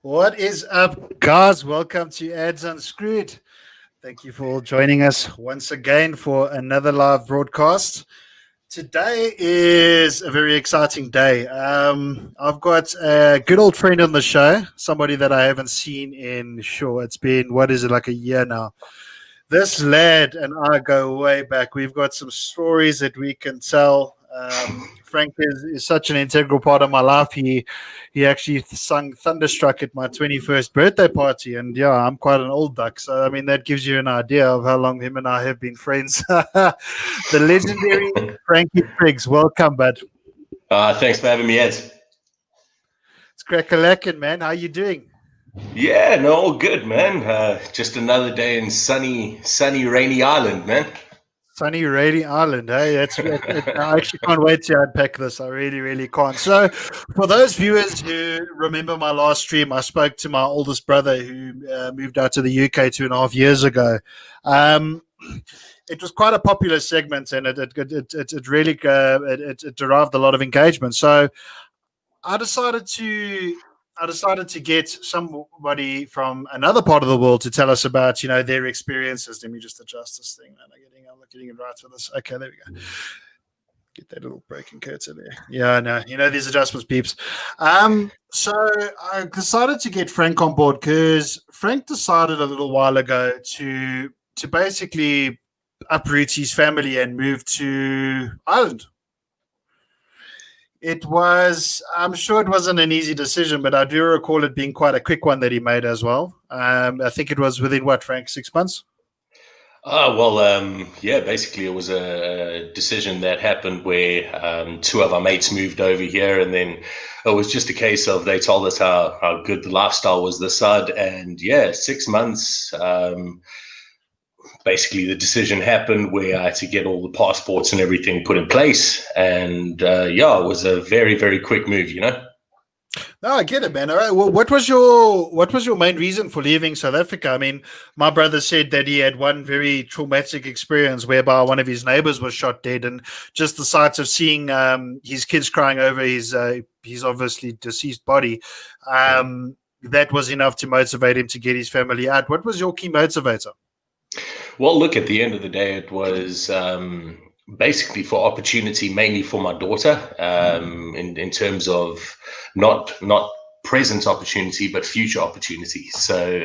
What is up, guys? Welcome to Ads Unscrewed. Thank you for joining us once again for another live broadcast. Today is a very exciting day. I've got a good old friend on the show, somebody that I haven't seen in, it's been, like a year now. This lad and I go way back. We've got some stories that we can tell. Frank is such an integral part of my life. He actually sung Thunderstruck at my 21st birthday party. And yeah, I'm quite an old duck. So, I mean, that gives you an idea of how long him and I have been friends. The legendary Frankie Figgs. Welcome, bud. Thanks for having me, Ed. It's crack-a-lackin', man. How you doing? Yeah, no, all good, man. Just another day in sunny, rainy Ireland, man. Sunny, rainy Ireland, hey? I actually can't wait to unpack this. I really, really can't. So, for those viewers who remember my last stream, I spoke to my oldest brother who moved out to the UK 2.5 years ago. It was quite a popular segment, and it really derived a lot of engagement. So, I decided to get somebody from another part of the world to tell us about, their experiences. Let me just adjust this thing, man. I'm not getting it right for this. Okay, there we go. Get that little breaking cursor there. Yeah, no, these adjustments, peeps. So I decided to get Frank on board because Frank decided a little while ago to basically uproot his family and move to Ireland. I'm sure it wasn't an easy decision, but I do recall it being quite a quick one that he made as well. I think it was within Frank, 6 months? Yeah, basically it was a decision that happened where two of our mates moved over here, and then it was just a case of they told us how good the lifestyle was this side, and yeah, 6 months. Basically, the decision happened where I had to get all the passports and everything put in place. And it was a very, very quick move, No, I get it, man. All right. Well, what was your main reason for leaving South Africa? I mean, my brother said that he had one very traumatic experience whereby one of his neighbors was shot dead, and just the sight of seeing his kids crying over his obviously deceased body, that was enough to motivate him to get his family out. What was your key motivator? Well, look, at the end of the day, it was basically for opportunity, mainly for my daughter, in terms of not present opportunity, but future opportunity. So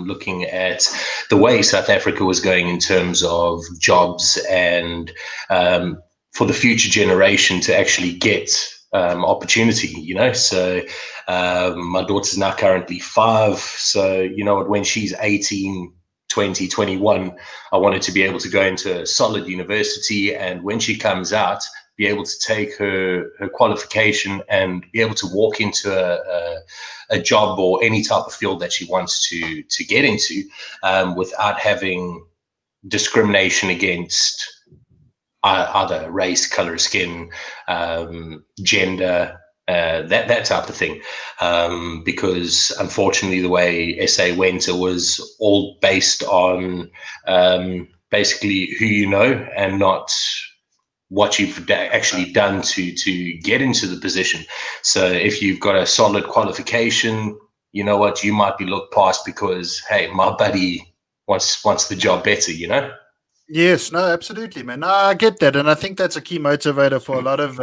looking at the way South Africa was going in terms of jobs and for the future generation to actually get opportunity, So my daughter's now currently 5. So, when she's 18, 20, 21, I wanted to be able to go into a solid university, and when she comes out, be able to take her qualification and be able to walk into a job or any type of field that she wants to get into without having discrimination against either race, color of skin, gender, that type of thing, because unfortunately the way SA went, it was all based on basically who you know and not what you've actually done to get into the position. So if you've got a solid qualification, you know what, you might be looked past because, hey, my buddy wants the job better, Yes, no, absolutely, man. No, I get that, and I think that's a key motivator for a lot of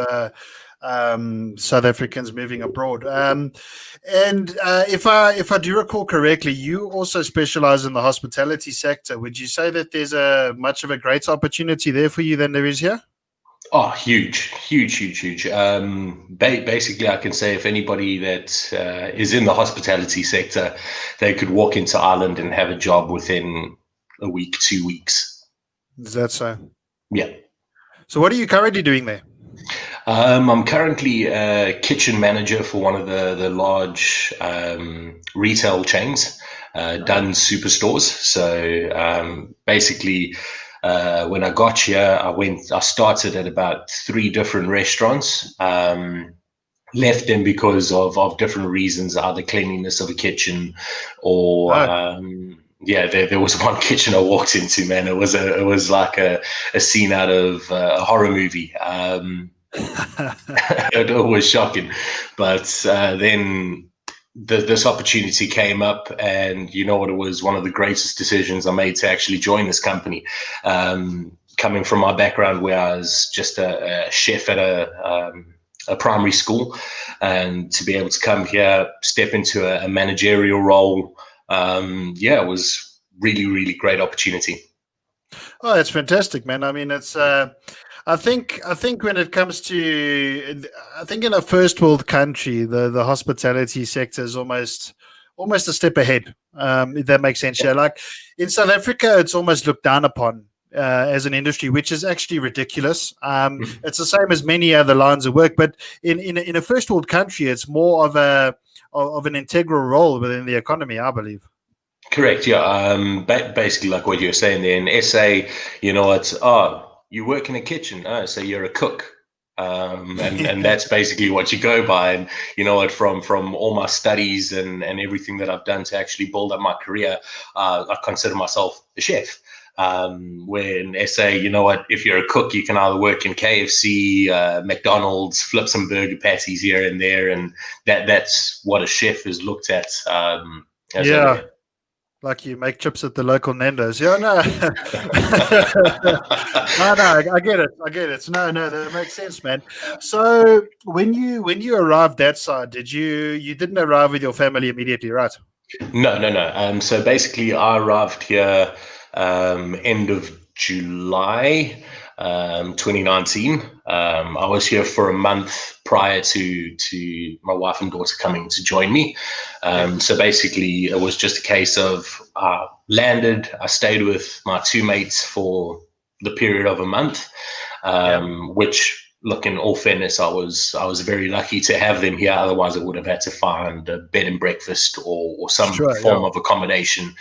South Africans moving abroad. And if I do recall correctly, you also specialize in the hospitality sector. Would you say that there's much of a greater opportunity there for you than there is here? Oh, huge. Basically, I can say if anybody that is in the hospitality sector, they could walk into Ireland and have a job within a week, 2 weeks. Is that so? Yeah. So what are you currently doing there? I'm currently a kitchen manager for one of the large retail chains, Dunn Superstores. So basically, when I got here, I started at about 3 different restaurants. Left them because of different reasons, either cleanliness of a kitchen or Yeah, there was one kitchen I walked into, man. It was like a scene out of a horror movie. It was shocking, but then this opportunity came up, and you know what? It was one of the greatest decisions I made to actually join this company. Coming from my background, where I was just a chef at a primary school, and to be able to come here, step into a managerial role, yeah, it was really great opportunity. Oh, that's fantastic, man. I mean, it's. I think when it comes to, I think in a first world country, the hospitality sector is almost a step ahead. If that makes sense. Yeah, like in South Africa, it's almost looked down upon as an industry, which is actually ridiculous. It's the same as many other lines of work, but in a first world country, it's more of an integral role within the economy, I believe. Correct. Yeah. Basically, like what you were saying there in SA, you know, it's you work in a kitchen, so you're a cook, and that's basically what you go by. And you know what, from all my studies and everything that I've done to actually build up my career, I consider myself a chef. Where in SA, you know what, if you're a cook, you can either work in KFC, McDonald's, flip some burger patties here and there, and that's what a chef is looked at as over Yeah. here. Like you make chips at the local Nando's. Yeah, no. No, I get it. I get it. No, that makes sense, man. So when you arrived that side, you didn't arrive with your family immediately, right? No. So basically, I arrived here end of July 2019. I was here for a month prior to my wife and daughter coming to join me. Yeah. So basically, it was just a case of landed. I stayed with my two mates for the period of a month, Yeah. which look, in all fairness, I was very lucky to have them here. Otherwise, I would have had to find a bed and breakfast or some Sure. form Yeah. of accommodation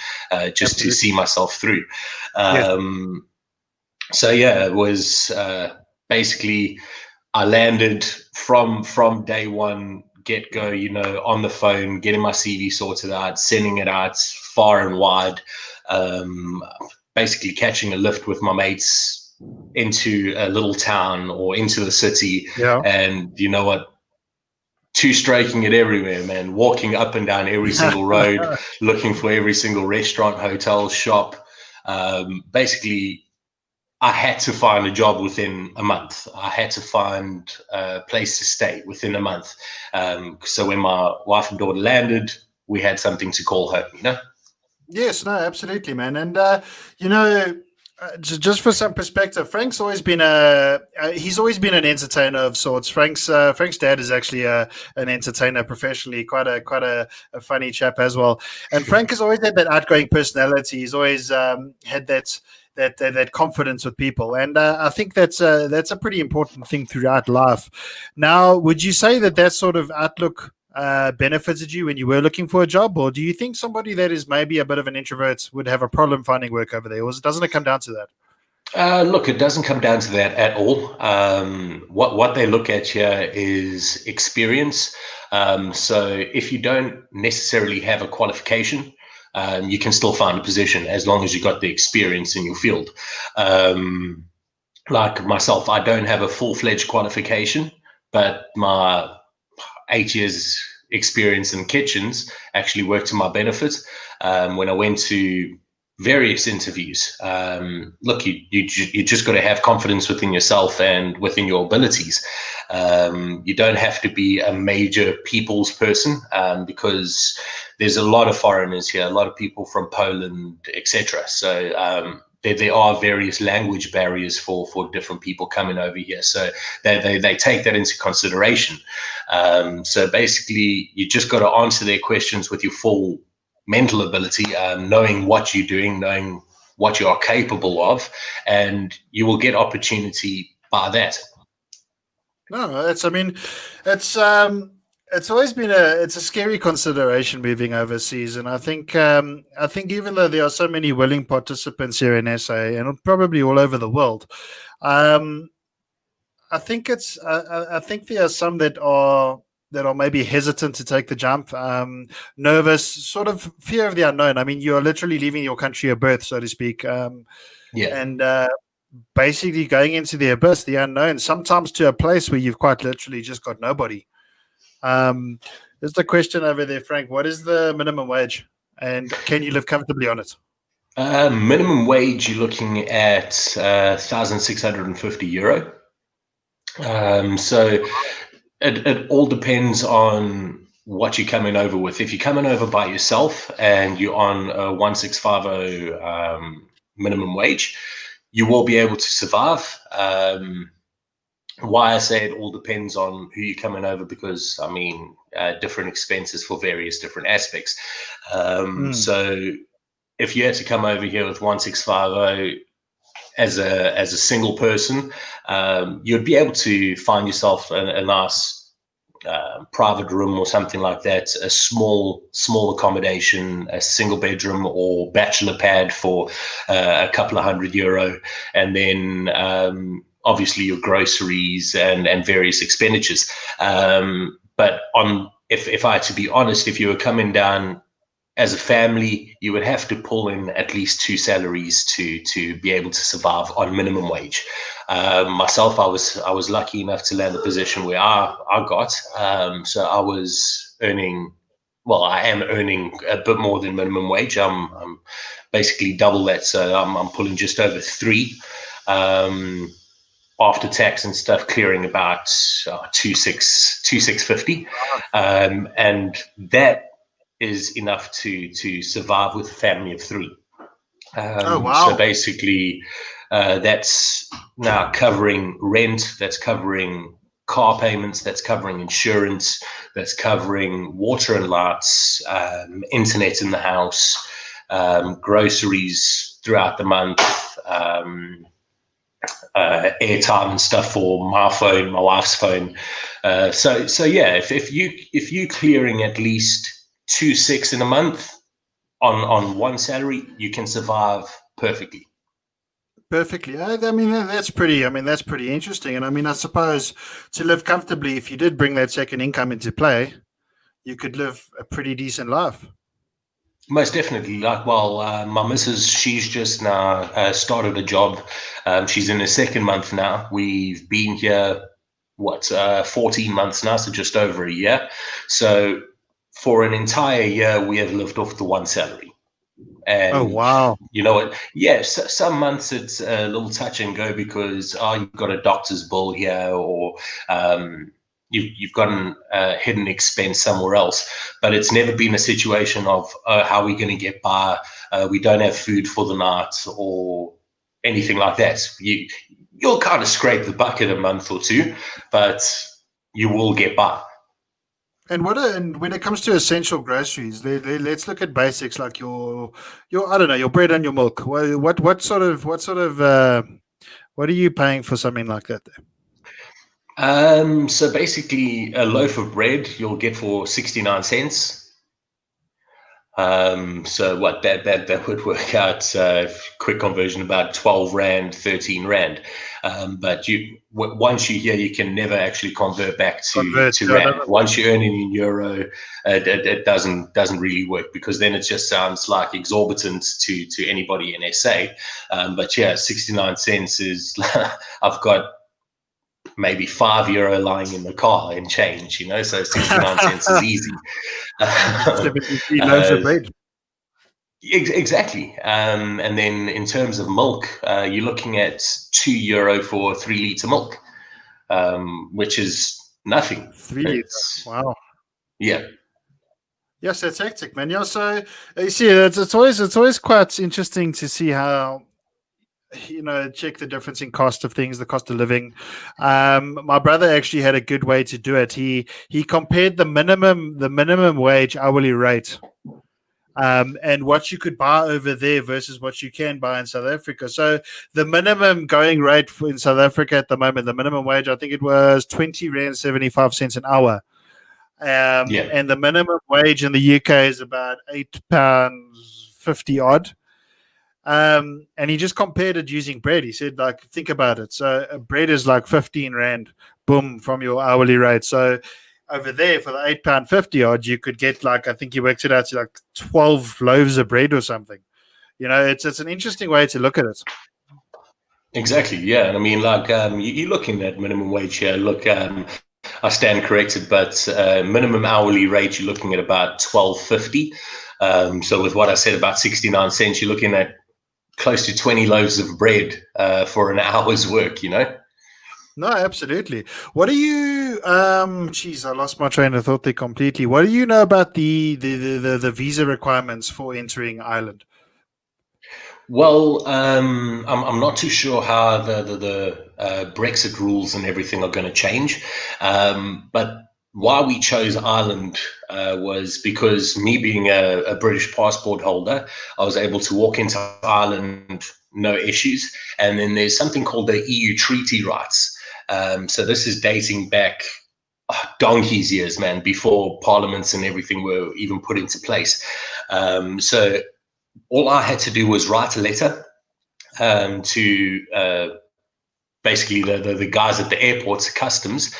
just to Absolutely. see myself through. Yes. So yeah, it was basically I landed from day one, get go. You know, on the phone, getting my CV sorted out, sending it out far and wide. Um, Basically catching a lift with my mates into a little town or into the city, Yeah. and you know what, two striking it everywhere, man, walking up and down every single road, looking for every single restaurant, hotel, shop. Basically, I had to find a job within a month. I had to find a place to stay within a month. So when my wife and daughter landed, we had something to call home, you know. Yes, no, absolutely, man. And you know, just for some perspective, he's always been an entertainer of sorts. Frank's dad is actually an entertainer professionally, quite a funny chap as well. And Frank has always had that outgoing personality. He's always had that confidence with people, and I think that's a pretty important thing throughout life. Now, would you say that sort of outlook benefited you when you were looking for a job, or do you think somebody that is maybe a bit of an introvert would have a problem finding work over there, or doesn't it come down to that? Look, it doesn't come down to that at all. What they look at here is experience. So if you don't necessarily have a qualification, you can still find a position as long as you got the experience in your field. Um, like myself, I don't have a full-fledged qualification, but my 8 years experience in kitchens actually worked to my benefit. When I went to various interviews, look, you just got to have confidence within yourself and within your abilities. You don't have to be a major people's person, because there's a lot of foreigners here, a lot of people from Poland, etc. So there are various language barriers for different people coming over here. So they take that into consideration. So basically, you just got to answer their questions with your full mental ability, knowing what you're doing, knowing what you are capable of, and you will get opportunity by that. No, I mean, it's always been it's a scary consideration moving overseas, and I think even though there are so many willing participants here in SA and probably all over the world, um, I think there are some that are maybe hesitant to take the jump, nervous, sort of fear of the unknown. I mean, you are literally leaving your country of birth, so to speak, Yeah. and basically going into the abyss, the unknown, sometimes to a place where you've quite literally just got nobody. There's the question over there, Frank. What is the minimum wage, and can you live comfortably on it? Minimum wage, you're looking at €1,650. So it all depends on what you're coming over with. If you're coming over by yourself and you're on a 1650 minimum wage, you will be able to survive. Why I say it all depends on who you're coming over, because I mean, different expenses for various different aspects. So if you had to come over here with 1650 as a single person, you'd be able to find yourself a nice private room or something like that, a small accommodation, a single bedroom or bachelor pad for a couple of €100, and then obviously your groceries and various expenditures. But if I had to be honest, if you were coming down as a family, you would have to pull in at least 2 salaries to be able to survive on minimum wage. Myself, I was lucky enough to land a position where I got. So I was earning, well, I am earning a bit more than minimum wage. I'm basically double that, so I'm pulling just over 3. After tax and stuff, clearing about 2,650, and that is enough to survive with a family of 3. Oh, wow. So basically, that's now covering rent, that's covering car payments, that's covering insurance, that's covering water and lights, internet in the house, groceries throughout the month, airtime and stuff for my phone, my wife's phone. So yeah, if you clearing at least 2,600 in a month on one salary, you can survive perfectly. Perfectly. I mean, that's pretty. I mean, that's pretty interesting. And I mean, I suppose to live comfortably, if you did bring that second income into play, you could live a pretty decent life. Most definitely. Like, well, my missus, she's just now started a job. She's in her second month now. We've been here, 14 months now, so just over a year. So for an entire year, we have lived off the one salary. Oh, And wow. you know what? Yes, some months it's a little touch and go because you've got a doctor's bill here, or you've got a hidden expense somewhere else. But it's never been a situation of how are we going to get by? We don't have food for the night or anything like that. You'll kind of scrape the bucket a month or two, but you will get by. And when it comes to essential groceries, let's look at basics like your I don't know, your bread and your milk. What sort of what are you paying for something like that there? So basically, a loaf of bread you'll get for 69 cents. So what that would work out, quick conversion, about 12 rand, 13 rand. But once you're here, you can never actually convert back Convert, to yeah, rand. Once you earn it in euro, it doesn't really work, because then it just sounds like exorbitant to anybody in SA. But yeah, 69 cents is I've got maybe €5 lying in the car in change, so 69 cents is easy. 73 loaves of bread. Exactly. And then in terms of milk, you're looking at €2 for 3 litre milk, which is nothing. 3 litre. Wow. Yeah. Yes, that's hectic, man. Yeah, so you see, it's always quite interesting to see how check the difference in cost of things, the cost of living. My brother actually had a good way to do it. He compared the minimum wage hourly rate, and what you could buy over there versus what you can buy in South Africa. So the minimum going rate in South Africa at the moment, the minimum wage, I think it was 20 rand 75 cents an hour. Yeah. And the minimum wage in the UK is about £8.50 odd. And he just compared it using bread. He said, like, think about it. So bread is like 15 rand, boom, from your hourly rate. So over there for the £8.50 odd, you could get like, I think you worked it out to like 12 loaves of bread or something. It's an interesting way to look at it. Exactly, yeah. And I mean, like, you're looking at minimum wage here. Look, I stand corrected, but minimum hourly rate, you're looking at about 12.50. So with what I said about 69 cents, you're looking at close to 20 loaves of bread for an hour's work, you know? No, absolutely. What do you? Geez, I lost my train of thought there completely. What do you know about the visa requirements for entering Ireland? Well, I'm not too sure how the Brexit rules and everything are going to change. But why we chose Ireland was because me being a British passport holder, I was able to walk into Ireland, no issues. And then there's something called the EU treaty rights. So this is dating back donkey's years, man, before parliaments and everything were even put into place. So all I had to do was write a letter to basically the guys at the airports, customs,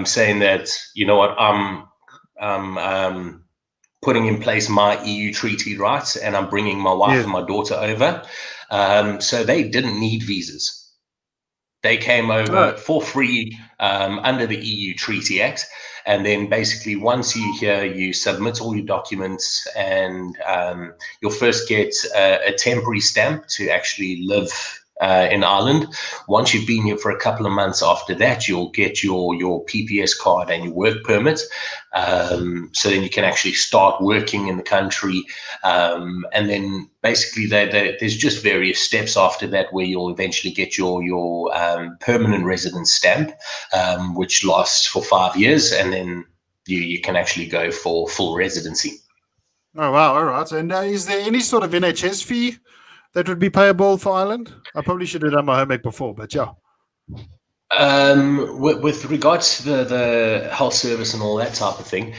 saying that, you know what, I'm putting in place my EU treaty rights and I'm bringing my wife Yes. and my daughter over. So they didn't need visas. They came Oh, over for free under the EU Treaty Act. And then basically, once you're here, you submit all your documents and you'll first get a temporary stamp to actually live in Ireland. Once you've been here for a couple of months after that, you'll get your PPS card and your work permit. So then you can actually start working in the country. And then basically there's just various steps after that where you'll eventually get your permanent residence stamp, which lasts for 5 years. And then you can actually go for full residency. oh wow! All right. And is there any sort of NHS fee that would be payable for Ireland? I probably should have done my homework before, but yeah. With regards to the health service and all that type of thing,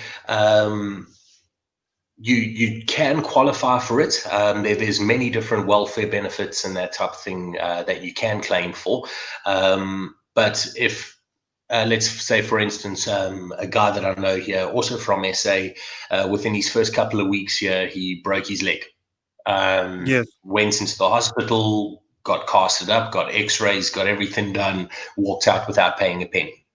you can qualify for it. There's many different welfare benefits and that type of thing that you can claim for. But if let's say, for instance, a guy that I know here, also from SA, within his first couple of weeks here, he broke his leg. Yes. Went into the hospital, got casted up, got X-rays, got everything done, walked out without paying a penny.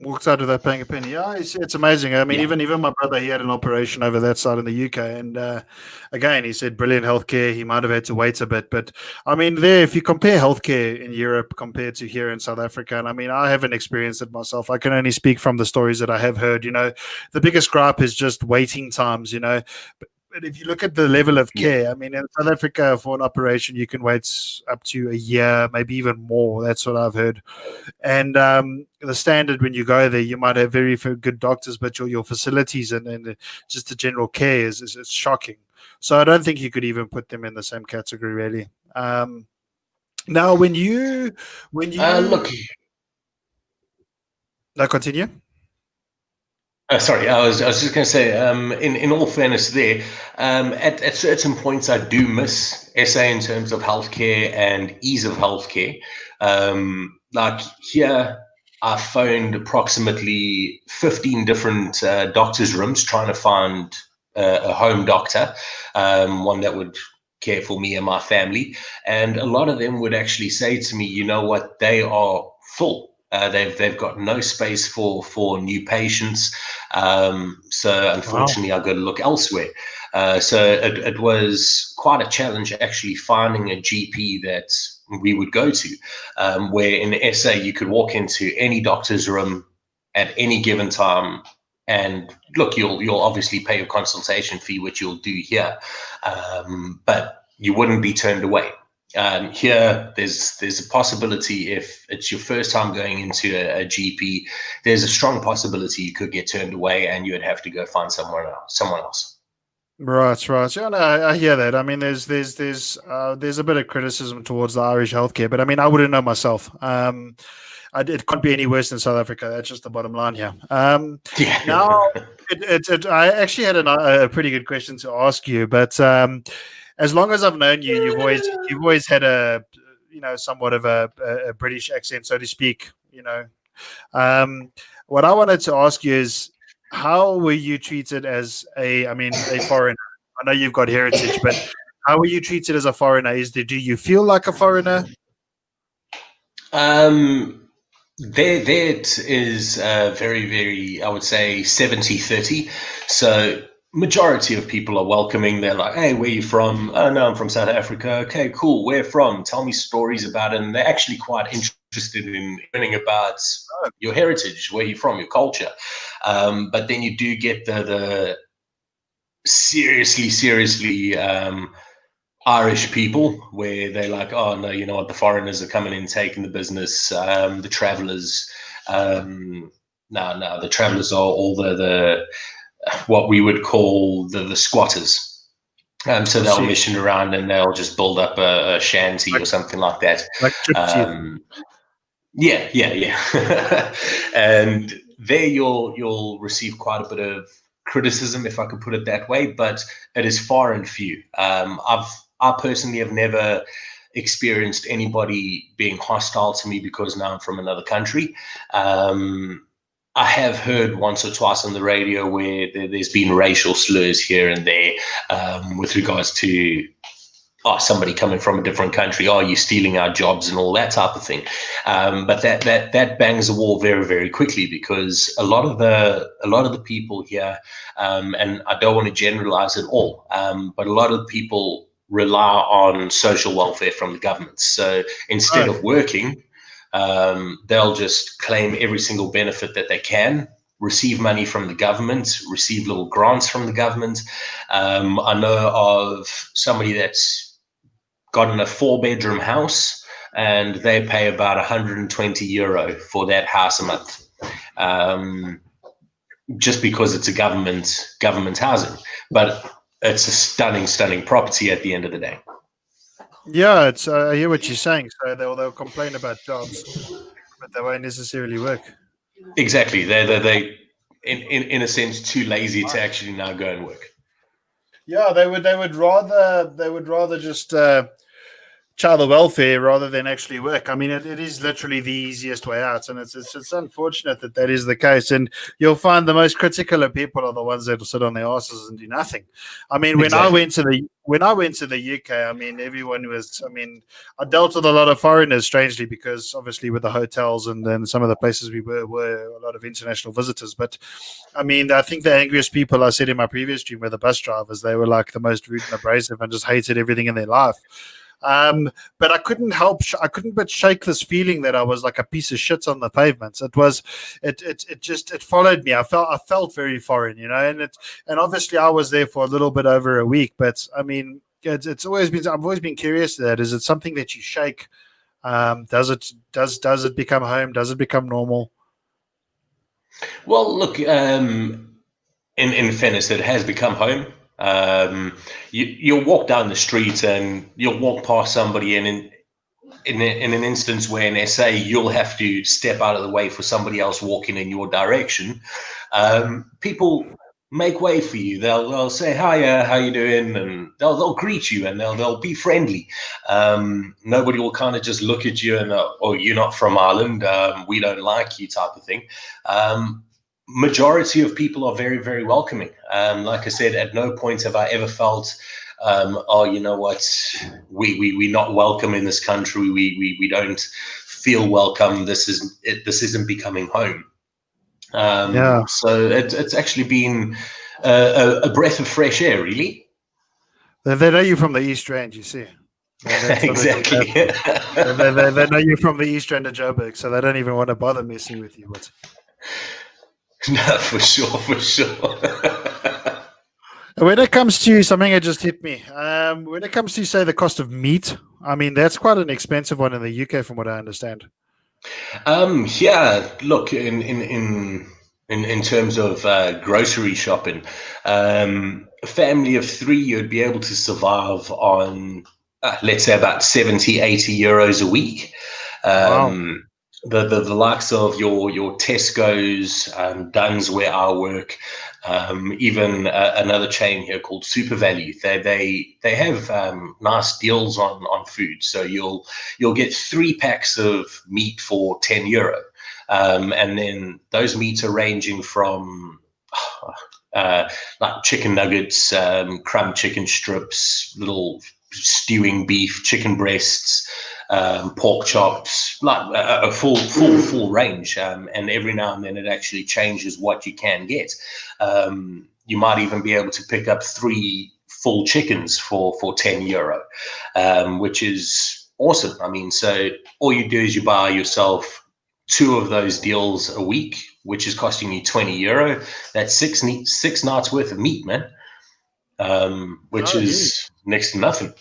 Walks out of that paying a penny. Yeah, it's amazing. I mean, Yeah. even my brother, he had an operation over that side in the UK, and again, he said brilliant healthcare. He might have had to wait a bit, but I mean, there, if you compare healthcare in Europe compared to here in South Africa, and I mean, I haven't experienced it myself. I can only speak from the stories that I have heard. The biggest gripe is just waiting times. But if you look at the level of Yeah. care, I mean, in South Africa, for an operation, you can wait up to a year, maybe even more. That's what I've heard. And the standard when you go there, you might have very good doctors, but your facilities and just the general care is shocking. So I don't think you could even put them in the same category, really. Now, when you Look, now continue. sorry, I was just going to say, in all fairness, there, at certain points, I do miss SA in terms of healthcare and ease of healthcare. Like here, I phoned approximately 15 different doctors' rooms trying to find a home doctor, one that would care for me and my family. And a lot of them would actually say to me, you know what, they are full. They've got no space for new patients. So Wow. unfortunately, I got to look elsewhere. So it was quite a challenge actually finding a GP that we would go to, where in SA you could walk into any doctor's room at any given time. And look, you'll obviously pay a consultation fee, which you'll do here, but you wouldn't be turned away. Here, there's a possibility if it's your first time going into a GP, there's a strong possibility you could get turned away, and you would have to go find someone else. Right, right. Yeah, no, I hear that. I mean, there's a bit of criticism towards the Irish healthcare, but I mean, I wouldn't know myself. It can't be any worse than South Africa. That's just the bottom line here. Now, Yeah. I actually had a pretty good question to ask you, but as long as I've known you, you've always had somewhat of a British accent, so to speak. What I wanted to ask you is, how were you treated as a foreigner? I know you've got heritage, but how were you treated as a foreigner? Do you feel like a foreigner? That is very, very, I would say 70-30. So majority of people are welcoming. They're like, hey, where are you from? Oh, no, I'm from South Africa. Okay, cool. Where from? Tell me stories about it. And they're actually quite interested in learning about your heritage, where you're from, your culture. But then you do get the seriously Irish people where they're like, oh no, you know what, the foreigners are coming in taking the business, the travelers. No, the travelers are all the what we would call the squatters. So I they'll see. mission around and they'll just build up a shanty Like, or something like that. like gypsies. Yeah. And there you'll receive quite a bit of criticism, if I could put it that way, but it is far and few. I personally have never experienced anybody being hostile to me because now I'm from another country. I have heard once or twice on the radio where there's been racial slurs here and there with regards to somebody coming from a different country, you're stealing our jobs and all that type of thing. But that bangs the wall very, very quickly because a lot of the people here, and I don't want to generalize it all, but a lot of the people rely on social welfare from the government. So instead Oh, of working, they'll just claim every single benefit that they can, receive money from the government, receive little grants from the government. I know of somebody that's gotten a 4-bedroom house and they pay about €120 for that house a month, just because it's a government housing. But it's a stunning property at the end of the day. yeah. It's I hear what you're saying. So they'll complain about jobs, but they won't necessarily work. Exactly. They in a sense too lazy to actually now go and work. Yeah, they would rather just child welfare rather than actually work. I mean, it is literally the easiest way out, and it's unfortunate that is the case. And you'll find the most critical of people are the ones that will sit on their asses and do nothing. I mean, Exactly. when I went to the UK, I mean, everyone was. I mean, I dealt with a lot of foreigners, strangely, because obviously with the hotels and then some of the places we were a lot of international visitors. But I mean, I think the angriest people I said in my previous stream were the bus drivers. They were like the most rude and abrasive and just hated everything in their life. But I couldn't but shake this feeling that I was like a piece of shit on the pavements. It followed me. I felt very foreign, and obviously I was there for a little bit over a week. But I mean, I've always been curious to that. Is it something that you shake? Does it become home? Does it become normal? Well, look, in fairness, it has become home. You'll walk down the street and you'll walk past somebody, and in an instance where in SA you'll have to step out of the way for somebody else walking in your direction, people make way for you. They'll say hi, how you doing, and they'll greet you and they'll be friendly. Nobody will kind of just look at you and oh, you're not from Ireland, we don't like you type of thing. Majority of people are very, very welcoming. Like I said, at no point have I ever felt, oh, you know what, we're not welcome in this country. We don't feel welcome. This isn't becoming home. Yeah, So it's actually been a breath of fresh air, really. they know you from the East End. You see, that's what it is. Exactly. They know you from the East End of Joburg, so they don't even want to bother messing with you. But No, for sure. when it comes to something that just hit me, when it comes to say the cost of meat, I mean that's quite an expensive one in the UK, from what I understand. Yeah, look, in terms of grocery shopping, a family of 3, you'd be able to survive on, let's say, about 70-80 euros a week. Wow. The likes of your Tesco's, Duns, where I work, even another chain here called Super Value. They have nice deals on food. So you'll get 3 packs of meat for €10. And then those meats are ranging from like chicken nuggets, crumb chicken strips, little stewing beef, chicken breasts, pork chops, like a full range. And every now and then it actually changes what you can get. You might even be able to pick up 3 full chickens for €10, which is awesome. I mean, so all you do is you buy yourself 2 of those deals a week, which is costing you €20. That's six nights worth of meat, man. Which is next to nothing.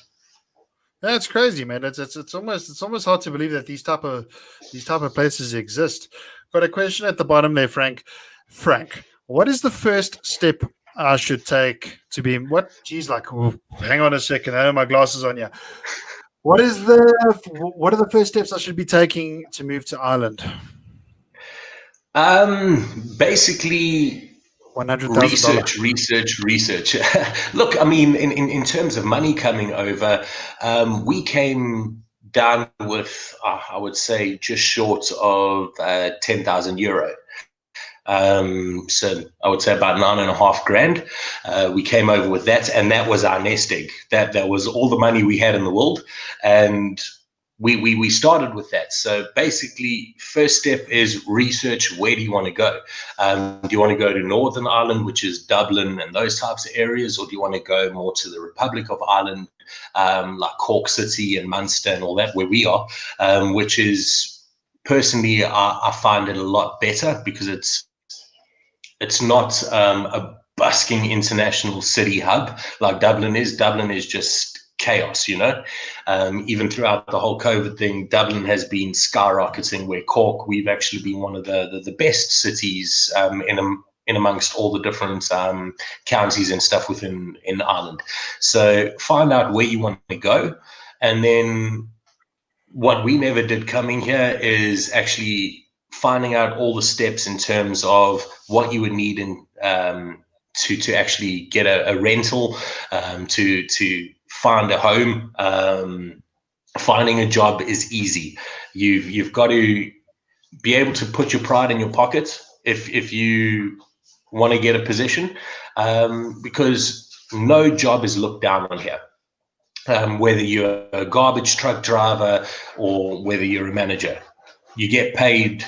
That's crazy, man. It's almost hard to believe that these type of places exist. Got a question at the bottom there, Frank. Frank, what is the first step I should take to be what? Geez, like, hang on a second. I have my glasses on here. What are the first steps I should be taking to move to Ireland? Basically, $100,000. Research. Look, I mean, in terms of money coming over, we came down with, I would say, just short of €10,000. So I would say about $9,500. We came over with that, and that was our nest egg. That was all the money we had in the world, and we started with that. So basically, first step is research. Where do you want to go? Do you want to go to Northern Ireland, which is Dublin and those types of areas, or do you want to go more to the Republic of Ireland, like Cork City and Munster and all that, where we are, which is personally, I find it a lot better because it's not a busking international city hub like Dublin is. Dublin is just chaos, even throughout the whole COVID thing. Dublin has been skyrocketing, where Cork, we've actually been one of the best cities in amongst all the different counties and stuff in Ireland. So find out where you want to go, and then what we never did coming here is actually finding out all the steps in terms of what you would need to actually get a rental, to find a home. Finding a job is easy. You've got to be able to put your pride in your pocket if you want to get a position, because no job is looked down on here. Whether you're a garbage truck driver or whether you're a manager, you get paid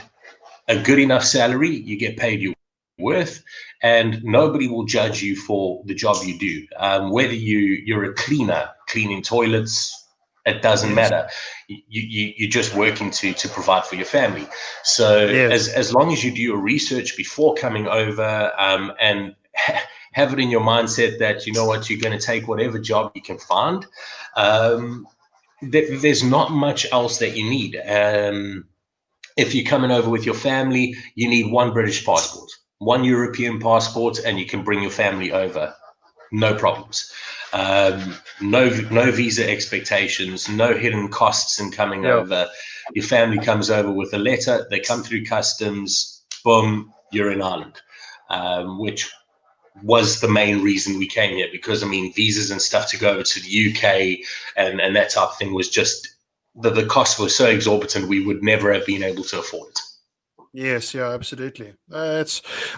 a good enough salary, you get paid your worth, and nobody will judge you for the job you do. Whether you're a cleaner, cleaning toilets, it doesn't matter. You're just working to provide for your family. So as long as you do your research before coming over, and have it in your mindset that, you know what, you're going to take whatever job you can find. There's not much else that you need. If you're coming over with your family, you need 1 British passport, 1 European passport, and you can bring your family over. No problems. No visa expectations, no hidden costs in coming over. Your family comes over with a letter, they come through customs, boom, you're in Ireland, which was the main reason we came here, because, I mean, visas and stuff to go over to the UK and that type of thing was just, the costs were so exorbitant, we would never have been able to afford it. Yes, yeah, absolutely. I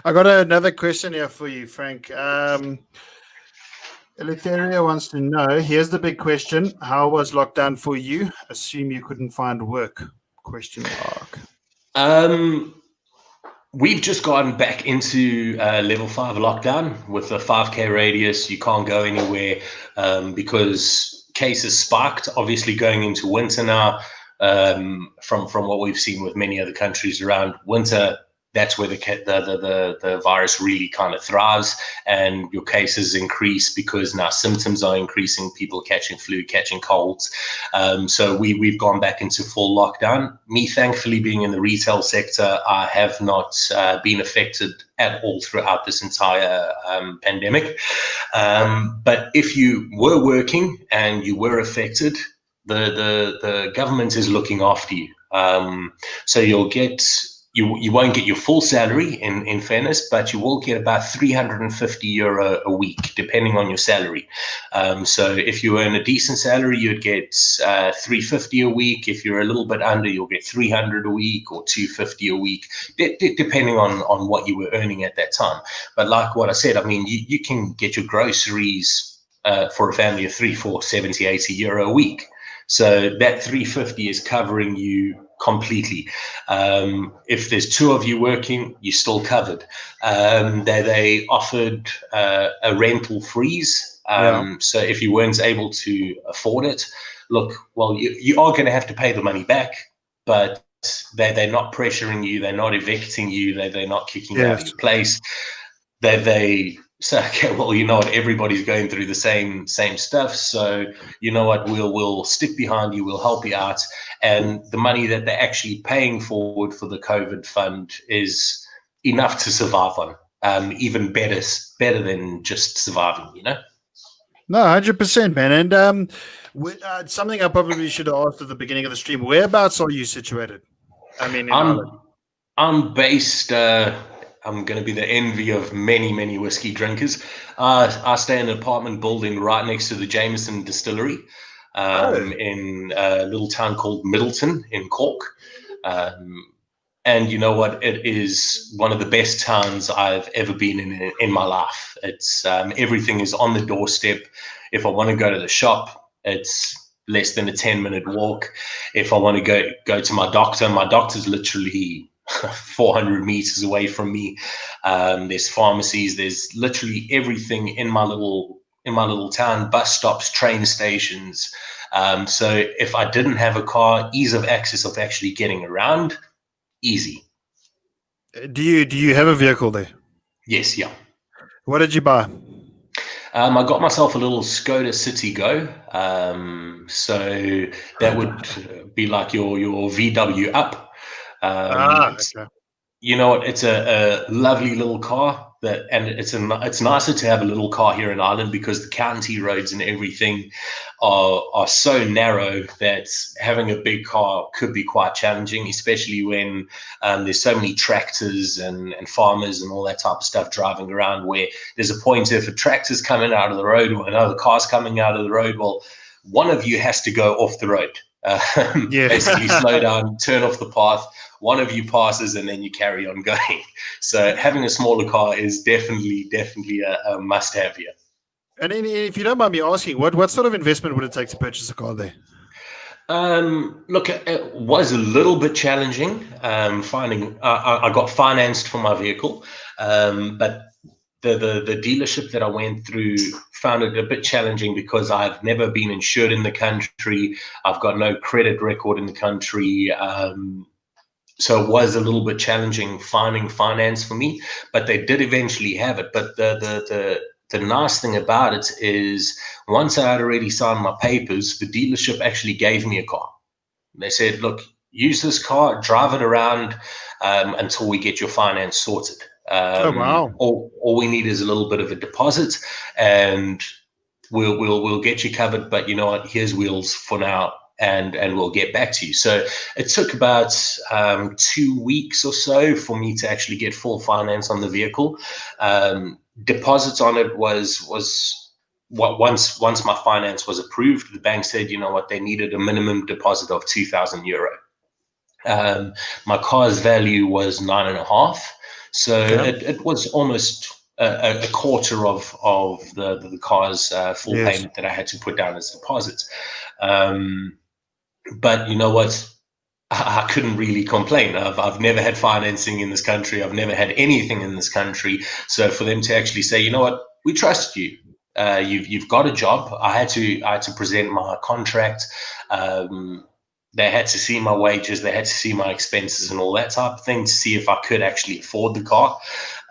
got another question here for you, Frank. Eleutheria wants to know, here's the big question. How was lockdown for you? Assume you couldn't find work? ? We've just gotten back into level 5 lockdown with a 5K radius. You can't go anywhere because cases spiked. Obviously, going into winter now, from what we've seen with many other countries around winter, that's where the virus really kind of thrives, and your cases increase because now symptoms are increasing. People catching flu, catching colds. So we've gone back into full lockdown. Me, thankfully, being in the retail sector, I have not been affected at all throughout this entire pandemic. But if you were working and you were affected, the government is looking after you. So you'll get you won't get your full salary in fairness, but you will get about €350 a week, depending on your salary. So if you earn a decent salary, you'd get 350 a week. If you're a little bit under, you'll get 300 a week or 250 a week, depending on what you were earning at that time. But like what I said, I mean, you can get your groceries for a family of 3, 4, 70, €80 a week. So that 350 is covering you completely. If there's two of you working, you're still covered. They offered a rental freeze. So if you weren't able to afford it, look, well, you are going to have to pay the money back, but they're not pressuring you. They're not evicting you. They're not kicking you out of your place. They say, okay, well, you know what, everybody's going through the same stuff. So you know what, we'll stick behind you, we'll help you out. And the money that they're actually paying forward for the COVID fund is enough to survive on. Even better than just surviving, you know? No, 100%, man. And something I probably should have asked at the beginning of the stream, whereabouts are you situated? I mean, in Ireland. I'm based, I'm going to be the envy of many whiskey drinkers. I stay in an apartment building right next to the Jameson distillery in a little town called Middleton in Cork. And you know what? It is one of the best towns I've ever been in my life. It's everything is on the doorstep. If I want to go to the shop, it's less than a 10-minute walk. If I want to go to my doctor's literally 400 meters away from me. There's pharmacies. There's literally everything in my little town. Bus stops, train stations. So if I didn't have a car, ease of access of actually getting around. Easy. Do you have a vehicle there? Yes, yeah. What did you buy? I got myself a little Skoda City Go. So that would be like your VW up. Okay. You know what? It's a lovely little car and it's nicer to have a little car here in Ireland because the county roads and everything are so narrow that having a big car could be quite challenging, especially when there's so many tractors and farmers and all that type of stuff driving around, where there's a point if a tractor's coming out of the road or another car's coming out of the road, well, one of you has to go off the road. Basically slow down, turn off the path, one of you passes, and then you carry on going. So having a smaller car is definitely a must-have here. And if you don't mind me asking, what sort of investment would it take to purchase a car there? Look, it was a little bit challenging finding. I got financed for my vehicle, but the dealership that I went through found it a bit challenging because I've never been insured in the country. I've got no credit record in the country. So it was a little bit challenging finding finance for me, but they did eventually have it. But the nice thing about it is once I had already signed my papers, the dealership actually gave me a car. They said, look, use this car, drive it around until we get your finance sorted. Oh, wow. All we need is a little bit of a deposit and we'll get you covered. But you know what? Here's wheels for now. And we'll get back to you. So it took about 2 weeks or so for me to actually get full finance on the vehicle. Deposits on it was what once my finance was approved, the bank said, you know what, they needed a minimum deposit of €2,000. My car's value was 9.5, so it was almost a quarter of the car's full payment that I had to put down as deposit. But you know what? I couldn't really complain. I've never had financing in this country. I've never had anything in this country. So for them to actually say, you know what, we trust you. You've got a job. I had to present my contract. They had to see my wages. They had to see my expenses and all that type of thing to see if I could actually afford the car.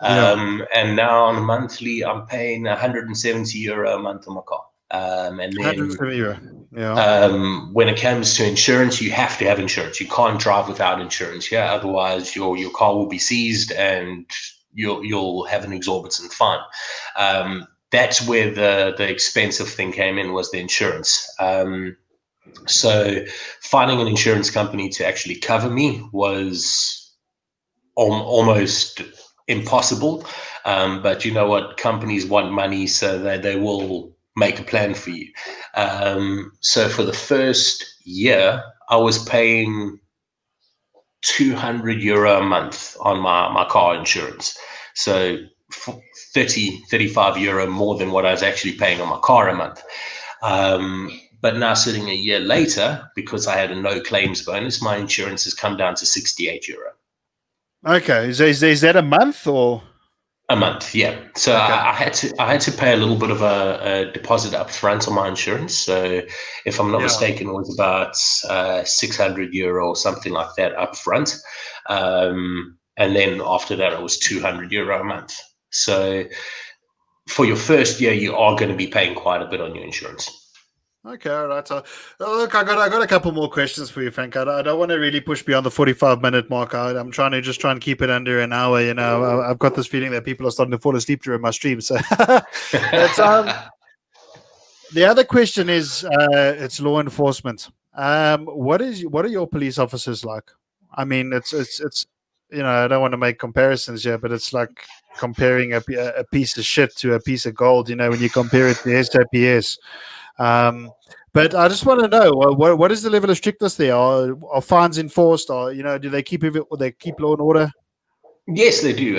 And now on a monthly, I'm paying €170 a month on my car. And then when it comes to insurance, you have to have insurance. You can't drive without insurance. Yeah, otherwise your car will be seized and you'll have an exorbitant fine. That's where the expensive thing came in, was the insurance. So finding an insurance company to actually cover me was almost impossible. But you know what? Companies want money, so they will make a plan for you. So for the first year, I was paying €200 a month on my car insurance. So 35 euro more than what I was actually paying on my car a month. But now sitting a year later, because I had a no claims bonus, my insurance has come down to €68. Okay, is that a month or A month, yeah. So okay? I had to pay a little bit of a deposit up front on my insurance. So if I'm not Yeah. mistaken, it was about €600 or something like that up front. And then after that, it was €200 a month. So for your first year, you are going to be paying quite a bit on your insurance. Okay, all right. So, look, I got a couple more questions for you, Frank. I don't want to really push beyond the 45-minute mark. I'm trying to try and keep it under an hour. You know, I've got this feeling that people are starting to fall asleep during my stream. So, but the other question is, it's law enforcement. What are your police officers like? I mean, it's you know, I don't want to make comparisons here, but it's like comparing a piece of shit to a piece of gold. You know, when you compare it to SAPS. But I just want to know what is the level of strictness there? Are fines enforced? Or do they keep law and order? Yes, they do.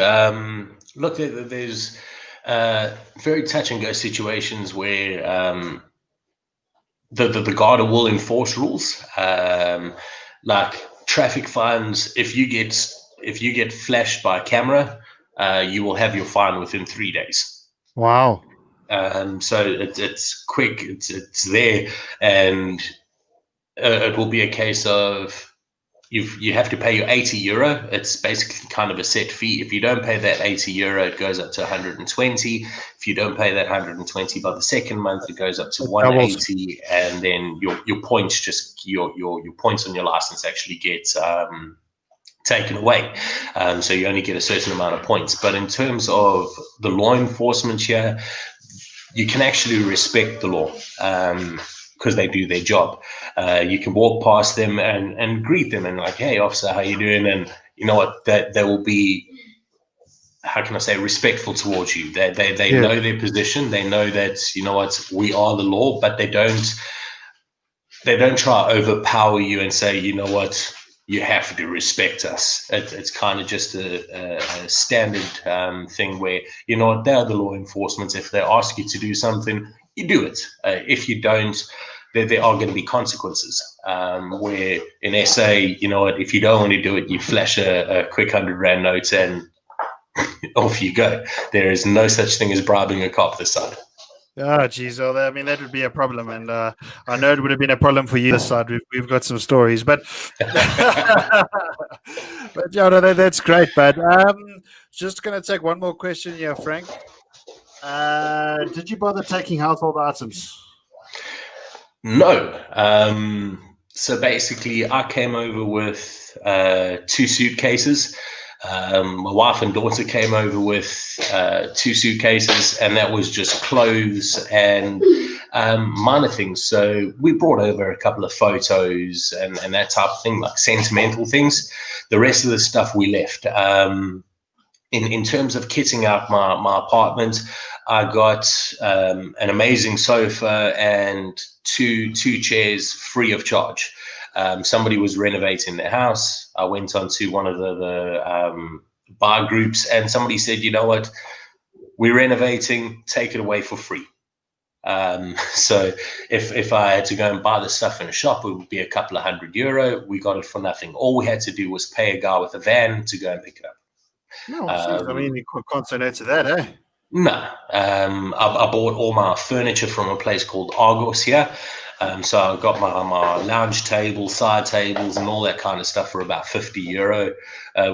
Look, there's very touch and go situations where the Garda will enforce rules, like traffic fines. If you get flashed by a camera, you will have your fine within 3 days. Wow. So it's quick. It's there, and it will be a case of you have to pay your €80. It's basically kind of a set fee. If you don't pay that €80, it goes up to 120. If you don't pay that 120 by the second month, it goes up to It doubles. 180, and then your points your points on your license actually get taken away. So you only get a certain amount of points. But in terms of the law enforcement here, you can actually respect the law. Because they do their job. You can walk past them and greet them and like, hey, officer, how you doing? And you know what? That they will be, how can I say, respectful towards you. They Yes. know their position. They know that, you know what, we are the law, but they don't try to overpower you and say, you know what, you have to respect us. It's kind of just a standard thing where, you know what, they're the law enforcement. If they ask you to do something, you do it. If you don't, there are going to be consequences. Where in SA, you know what, if you don't want to do it, you flash a quick R100 note and off you go. There is no such thing as bribing a cop this side. Oh, geez. Well, I mean, that would be a problem. And I know it would have been a problem for you this side. We've got some stories. But, but yeah, no, that's great. But just going to take one more question here, Frank. Did you bother taking household items? No. So basically, I came over with 2 suitcases. My wife and daughter came over with 2 suitcases, and that was just clothes and minor things. So we brought over a couple of photos and that type of thing, like sentimental things. The rest of the stuff we left. In terms of kitting out my apartment, I got an amazing sofa and two chairs free of charge. Somebody was renovating their house. I went onto one of the bar groups, and somebody said, you know what, we're renovating, take it away for free. So if I had to go and buy the stuff in a shop, it would be a couple of €100. We got it for nothing. All we had to do was pay a guy with a van to go and pick it up. No, geez. I mean, you can't say no to that, eh? No, I bought all my furniture from a place called Argos here. So I got my lounge table, side tables, and all that kind of stuff for about €50,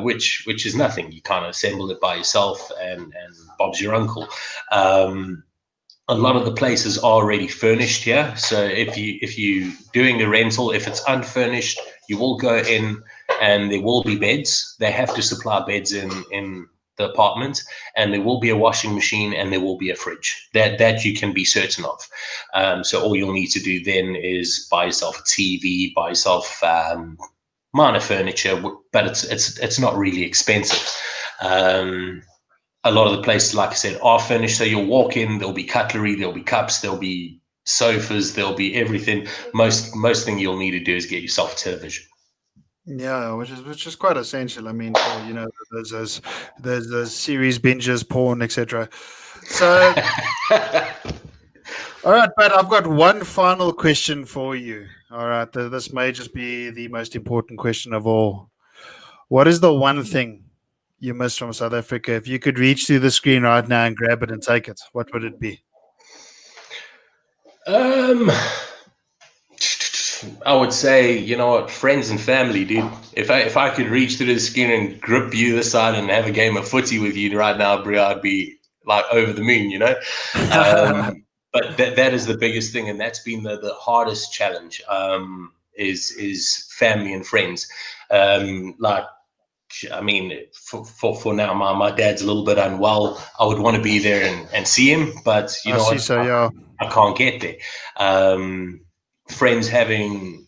which is nothing. You kind of assemble it by yourself, and Bob's your uncle. A lot of the places are already furnished here. So if you doing a rental, if it's unfurnished, you will go in and there will be beds. They have to supply beds in the apartment, and there will be a washing machine and there will be a fridge. That you can be certain of. So all you'll need to do then is buy yourself a TV, buy yourself minor furniture, but it's not really expensive. A lot of the places, like I said, are furnished. So you'll walk in, there'll be cutlery, there'll be cups, there'll be sofas, there'll be everything. Most thing you'll need to do is get yourself a television. Yeah, which is quite essential. I mean, for there's those series binges, porn, etc. So, all right, but I've got one final question for you. All right, this may just be the most important question of all. What is the one thing you miss from South Africa? If you could reach through the screen right now and grab it and take it, what would it be? I would say, you know what, friends and family, dude. If I could reach through the screen and grip you this side and have a game of footy with you right now, bro, I'd be like over the moon, you know. But that is the biggest thing, and that's been the hardest challenge. Is family and friends. Like, I mean, for now, my dad's a little bit unwell. I would want to be there and see him, but you know what, I can't get there. Friends having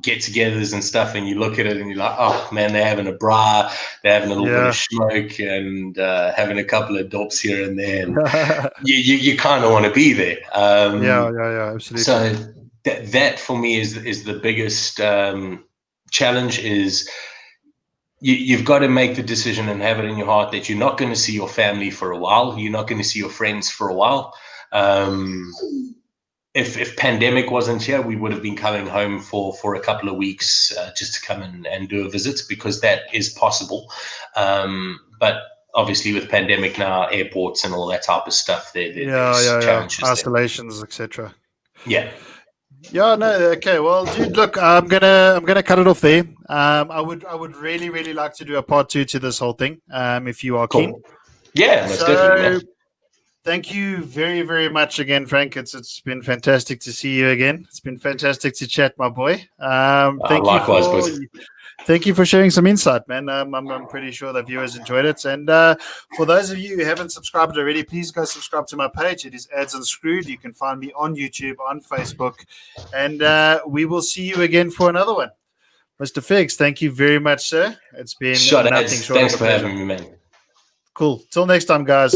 get-togethers and stuff, and you look at it and you're like, oh man, they're having a bra, they're having a little bit of smoke, and having a couple of dops here and there, and you kind of want to be there. Absolutely. So that for me is the biggest challenge. Is you've got to make the decision and have it in your heart that you're not going to see your family for a while, you're not going to see your friends for a while. If pandemic wasn't here, we would have been coming home for a couple of weeks just to come and do a visit, because that is possible. But obviously with pandemic now, airports and all that type of stuff, there's challenges, isolations, etc. Yeah. Yeah, no, okay. Well, dude, look, I'm gonna cut it off there. I would really like to do a part 2 to this whole thing. If you are keen. Yeah, most definitely, man. Thank you very, very much again, Frank. It's been fantastic to see you again. It's been fantastic to chat, my boy. Likewise, thank you for sharing some insight, man. I'm pretty sure the viewers enjoyed it. And for those of you who haven't subscribed already, please go subscribe to my page. It is Ads Unscrewed. You can find me on YouTube, on Facebook, and we will see you again for another one. Mr. Figgs, thank you very much, sir. It's been nothing short of a pleasure. Thanks for having me, man. Cool. Till next time, guys.